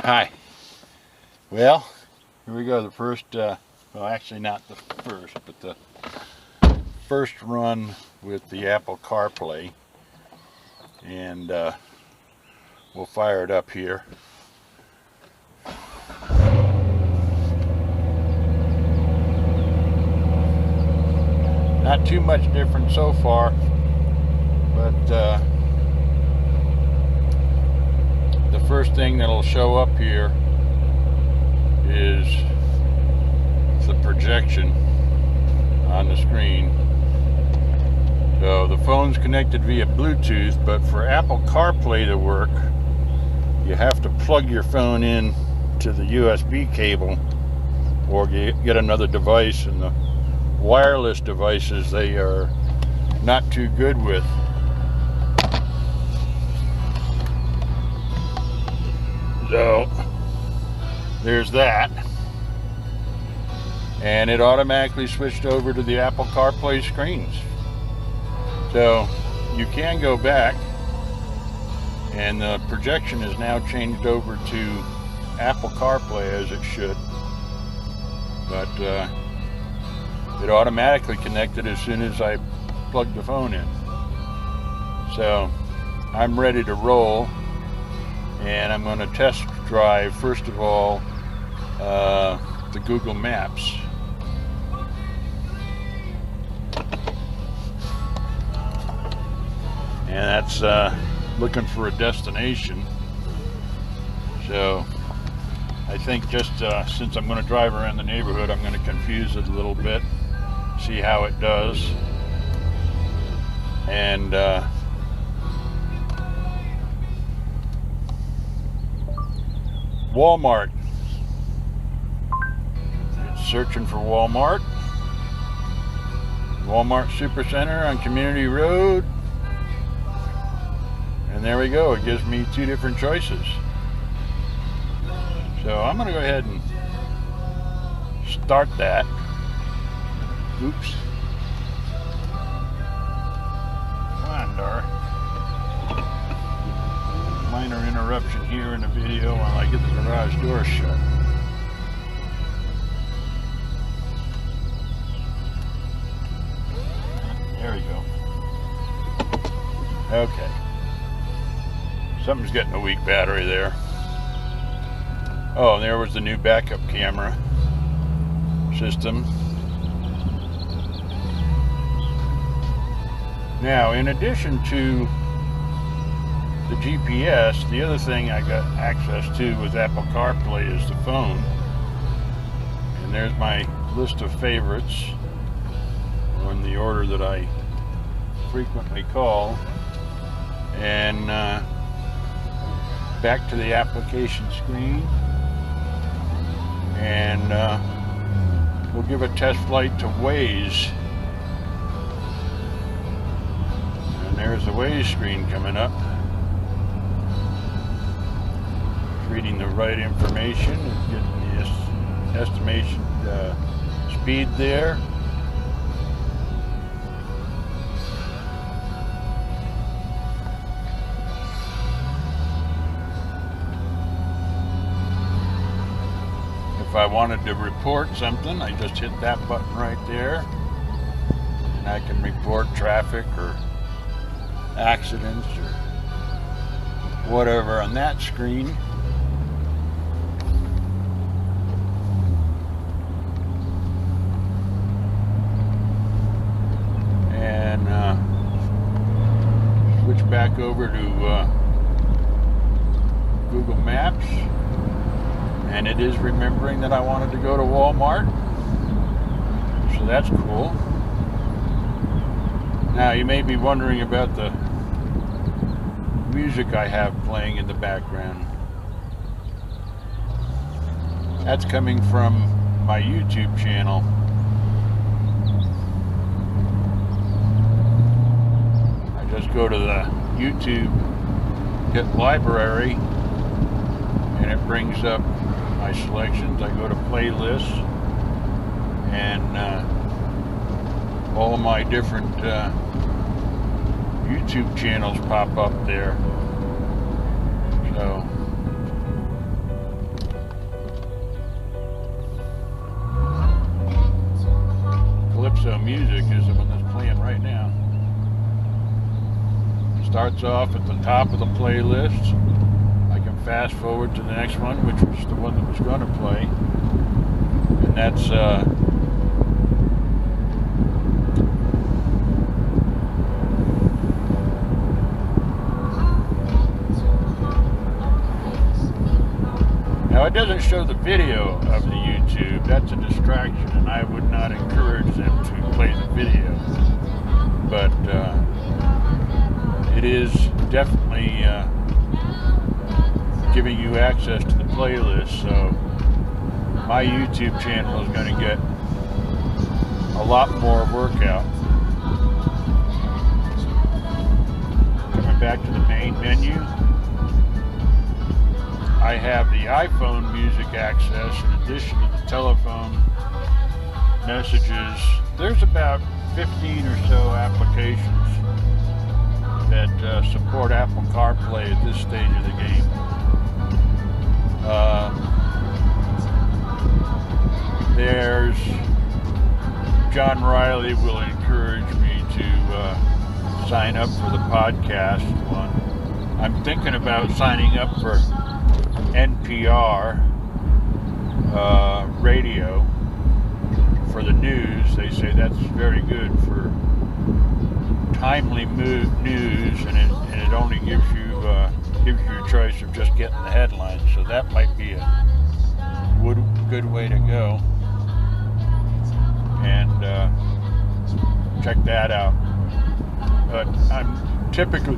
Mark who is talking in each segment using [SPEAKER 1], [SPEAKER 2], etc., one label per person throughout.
[SPEAKER 1] Hi. Well, here we go. The first, well, actually not the first, but the first run with the Apple CarPlay. And we'll fire it up here. Not too much different so far, but the first thing that'll show up here is the projection on the screen. So the phone's connected via Bluetooth, but for Apple CarPlay to work, you have to plug your phone in to the USB cable or get another device, and the wireless devices they are not too good with. So there's that, and it automatically switched over to the Apple CarPlay screens. So you can go back, and the projection is now changed over to Apple CarPlay as it should, but it automatically connected as soon as I plugged the phone in. So I'm ready to roll, and I'm going to test drive first of all the Google Maps. And that's looking for a destination. So I think just since I'm going to drive around the neighborhood, I'm going to confuse it a little bit, see how it does. And Walmart. It's searching for Walmart. Walmart Supercenter on Community Road. And there we go. It gives me two different choices. So I'm going to go ahead and start that. Oops. Come on, Dar. Minor interruption here in the video while I get the garage door shut. There we go. Okay. Something's getting a weak battery there. Oh, and there was the new backup camera system. Now, in addition to the GPS, the other thing I got access to with Apple CarPlay is the phone. And there's my list of favorites on the order that I frequently call. And back to the application screen. And we'll give a test flight to Waze. And there's the Waze screen coming up. Reading the right information and getting the estimation speed there. If I wanted to report something, I just hit that button right there, and I can report traffic or accidents or whatever on that screen. And switch back over to Google Maps. And it is remembering that I wanted to go to Walmart. So that's cool. Now you may be wondering about the music I have playing in the background. That's coming from my YouTube channel. I just go to the YouTube, hit library, and it brings up my selections. I go to playlists, and all of my different YouTube channels pop up there. So starts off at the top of the playlist. I can fast forward to the next one, which was the one that was going to play, and that's now it doesn't show the video of the YouTube. That's a distraction, and I would not encourage them to play the video, but it is definitely giving you access to the playlist, so my YouTube channel is going to get a lot more workout. Coming back to the main menu, I have the iPhone music access in addition to the telephone messages. There's about 15 or so applications that support Apple CarPlay at this stage of the game. There's John Riley will encourage me to sign up for the podcast one. I'm thinking about signing up for NPR radio for the news. They say that's very good for timely news, and it only gives you a choice of just getting the headlines. So that might be a good way to go, and check that out. But I'm typically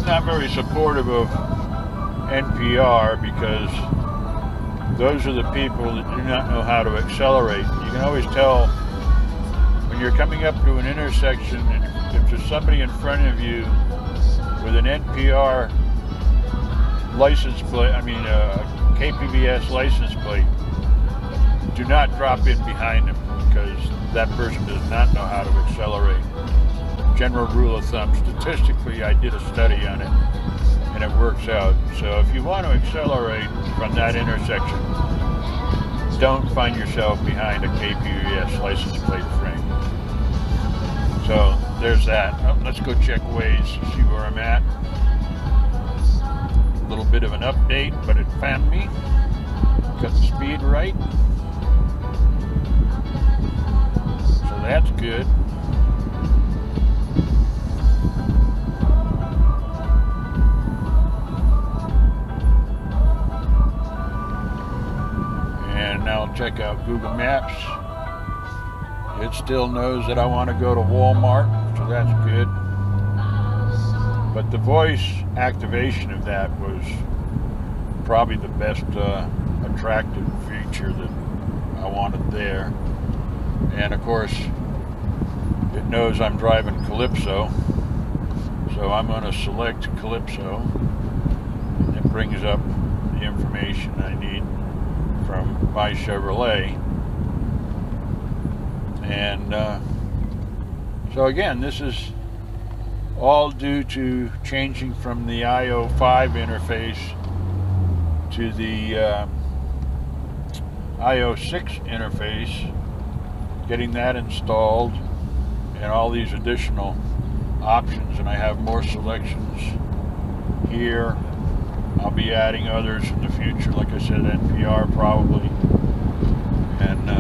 [SPEAKER 1] not very supportive of NPR because those are the people that do not know how to accelerate. You can always tell when you're coming up to an intersection, and if there's somebody in front of you with an NPR license plate, KPBS license plate, do not drop in behind them, because that person does not know how to accelerate. General rule of thumb, statistically, I did a study on it, and it works out. So if you want to accelerate from that intersection, don't find yourself behind a KPBS license plate frame. So there's that. Let's go check Waze to see where I'm at. A little bit of an update, but it found me. Got the speed right. So that's good. And now I'll check out Google Maps. It still knows that I want to go to Walmart, so that's good. But the voice activation of that was probably the best attractive feature that I wanted there. And of course, it knows I'm driving Calypso, so I'm going to select Calypso, and it brings up the information I need from my Chevrolet. And so again, this is all due to changing from the IO5 interface to the IO6 interface, getting that installed, and all these additional options. And I have more selections here. I'll be adding others in the future, like I said, NPR probably, and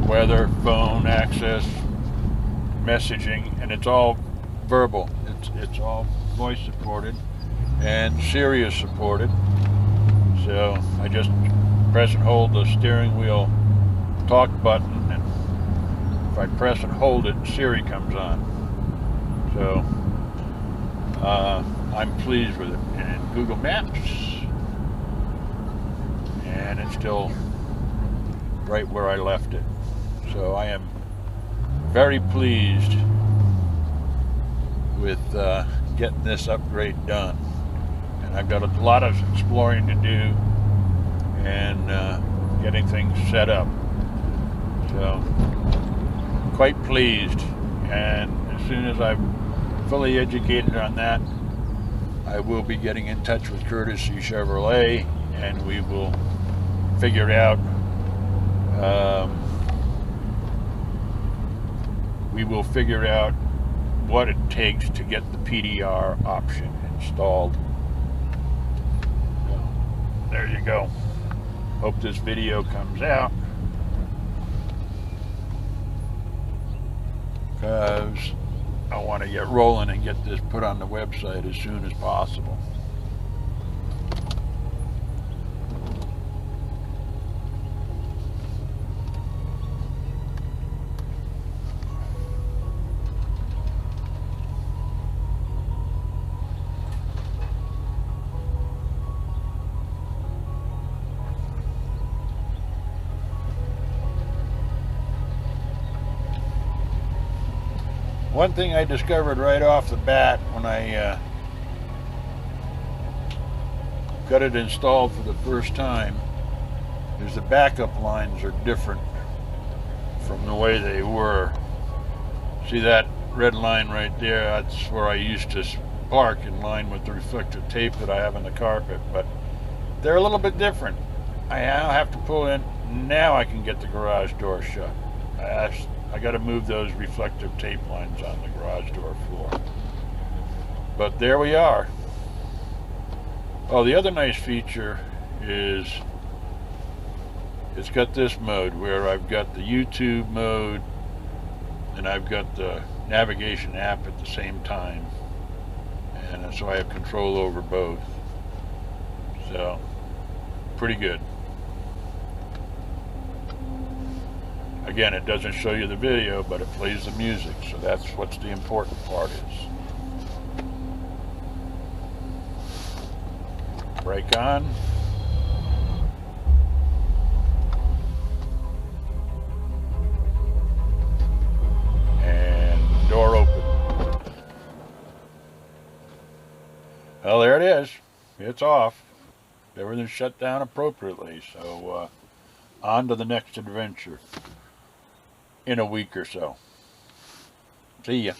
[SPEAKER 1] weather, phone, access, messaging, and it's all verbal. It's all voice supported, and Siri is supported. So I just press and hold the steering wheel talk button, and if I press and hold it, Siri comes on. So I'm pleased with it. And Google Maps, and it's still right where I left it. So I am very pleased with getting this upgrade done. And I've got a lot of exploring to do and getting things set up. So quite pleased. And as soon as I'm fully educated on that, I will be getting in touch with Courtesy Chevrolet, and we will figure out what it takes to get the PDR option installed. So, there you go. Hope this video comes out, because I want to get rolling and get this put on the website as soon as possible. One thing I discovered right off the bat when I got it installed for the first time is the backup lines are different from the way they were. See that red line right there? That's where I used to park, in line with the reflective tape that I have on the carpet, but they're a little bit different. I now have to pull in. Now I can get the garage door shut. I got to move those reflective tape lines on the garage door floor. But there we are. Oh, the other nice feature is it's got this mode where I've got the YouTube mode and I've got the navigation app at the same time. And so I have control over both. So, pretty good. Again, it doesn't show you the video, but it plays the music, so that's what's the important part is. Brake on. And door open. Well, there it is. It's off. Everything's shut down appropriately, so on to the next adventure in a week or so. See ya.